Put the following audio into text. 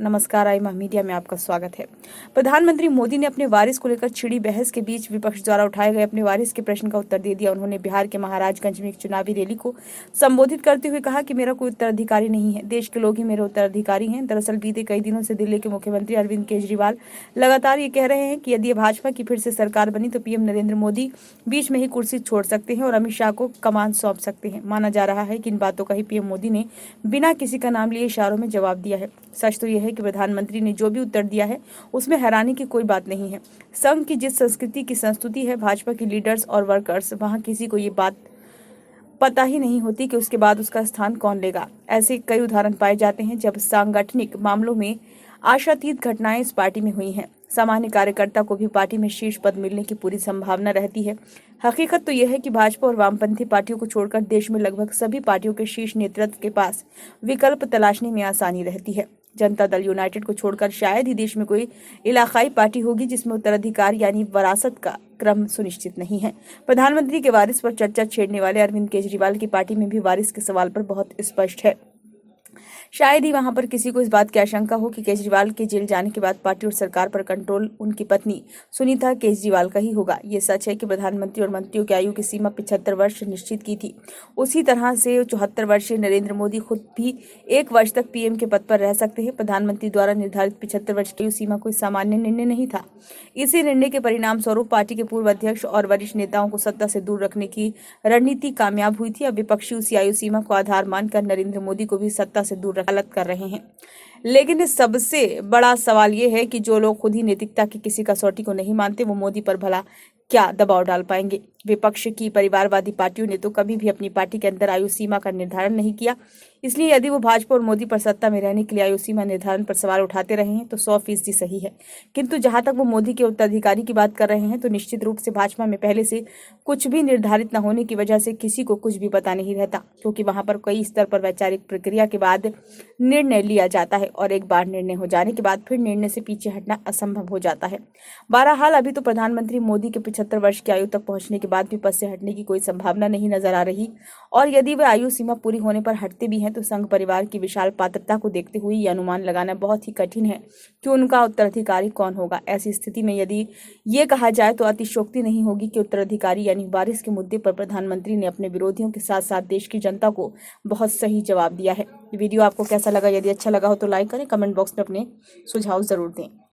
नमस्कार, आई मीडिया में आपका स्वागत है। प्रधानमंत्री मोदी ने अपने वारिस को लेकर छिड़ी बहस के बीच विपक्ष द्वारा उठाए गए अपने वारिस के प्रश्न का उत्तर दे दिया। उन्होंने बिहार के महाराजगंज में एक चुनावी रैली को संबोधित करते हुए कहा कि मेरा कोई उत्तराधिकारी नहीं है, देश के लोग ही मेरे उत्तराधिकारी हैं। दरअसल बीते कई दिनों से दिल्ली के मुख्यमंत्री अरविंद केजरीवाल लगातार ये कह रहे हैं कि यदि भाजपा की फिर से सरकार बनी तो पीएम नरेंद्र मोदी बीच में ही कुर्सी छोड़ सकते हैं और अमित शाह को कमान सौंप सकते हैं। माना जा रहा है कि इन बातों का ही पीएम मोदी ने बिना किसी का नाम लिए इशारों में जवाब दिया है। सच तो यह है कि प्रधानमंत्री ने जो भी उत्तर दिया है उसमें हैरानी की कोई बात नहीं है। संघ की जिस संस्कृति की संस्तुति है भाजपा की लीडर्स और वर्कर्स, वहां किसी को ये बात पता ही नहीं होती कि उसके बाद उसका स्थान कौन लेगा। ऐसे कई उदाहरण पाए जाते हैं जब सांगठनिक मामलों में आशातीत घटनाएं इस पार्टी में हुई हैं। सामान्य कार्यकर्ता को भी पार्टी में शीर्ष पद मिलने की पूरी संभावना रहती है। हकीकत तो यह है कि भाजपा और वामपंथी पार्टियों को छोड़कर देश में लगभग सभी पार्टियों के शीर्ष नेतृत्व के पास विकल्प तलाशने में आसानी रहती है। जनता दल यूनाइटेड को छोड़कर शायद ही देश में कोई इलाकाई पार्टी होगी जिसमें उत्तराधिकार यानी वरासत का क्रम सुनिश्चित नहीं है। प्रधानमंत्री के वारिस पर चर्चा छेड़ने वाले अरविंद केजरीवाल की पार्टी में भी वारिस के सवाल पर बहुत स्पष्ट है। शायद ही वहां पर किसी को इस बात की आशंका हो कि केजरीवाल के जेल जाने के बाद पार्टी और सरकार पर कंट्रोल उनकी पत्नी सुनीता केजरीवाल का ही होगा। ये सच है कि प्रधानमंत्री और मंत्रियों की आयु की सीमा 75 वर्ष निश्चित की थी। उसी तरह से 74 वर्षीय नरेंद्र मोदी खुद भी 1 वर्ष तक पीएम के पद पर रह सकते हैं। प्रधानमंत्री द्वारा निर्धारित 75 वर्ष की आयु सीमा कोई सामान्य निर्णय नहीं था। इसी निर्णय के परिणाम स्वरूप पार्टी के पूर्व अध्यक्ष और वरिष्ठ नेताओं को सत्ता से दूर रखने की रणनीति कामयाब हुई थी। अब विपक्षी उसी आयु सीमा को आधार मानकर नरेंद्र मोदी को भी सत्ता से दूर गलत कर रहे हैं। लेकिन सबसे बड़ा सवाल यह है कि जो लोग खुद ही नैतिकता की किसी कसौटी को नहीं मानते वो मोदी पर भला क्या दबाव डाल पाएंगे। विपक्ष की परिवारवादी पार्टियों ने तो कभी भी अपनी पार्टी के अंदर आयु सीमा का निर्धारण नहीं किया। इसलिए यदि वो भाजपा और मोदी पर सत्ता में रहने के लिए आयु सीमा निर्धारण पर सवाल उठाते रहे हैं तो 100% सही है। किंतु जहां तक वो मोदी के उत्तराधिकारी की बात कर रहे हैं तो निश्चित रूप से भाजपा में पहले से कुछ भी निर्धारित न होने की वजह से किसी को कुछ भी पता नहीं रहता, क्योंकि वहां पर कई स्तर पर वैचारिक प्रक्रिया के बाद निर्णय लिया जाता है और एक बार निर्णय हो जाने के बाद फिर निर्णय से पीछे हटना असंभव हो जाता है। बहरहाल अभी तो प्रधानमंत्री मोदी के 75 वर्ष की आयु तक पहुंचने के बाद भी पद से हटने की कोई संभावना नहीं नजर आ रही, और यदि वे आयु सीमा पूरी होने पर हटते भी हैं तो संघ परिवार की विशाल पात्रता को देखते हुए यह अनुमान लगाना बहुत ही कठिन है कि उनका उत्तराधिकारी कौन होगा। ऐसी स्थिति में यदि ये कहा जाए तो अतिशयोक्ति नहीं होगी कि उत्तराधिकारी यानी वारिस के मुद्दे पर प्रधानमंत्री ने अपने विरोधियों के साथ साथ देश की जनता को बहुत सही जवाब दिया है। वीडियो आपको कैसा लगा? यदि अच्छा लगा हो तो लाइक करें, कमेंट बॉक्स में अपने सुझाव जरूर दें।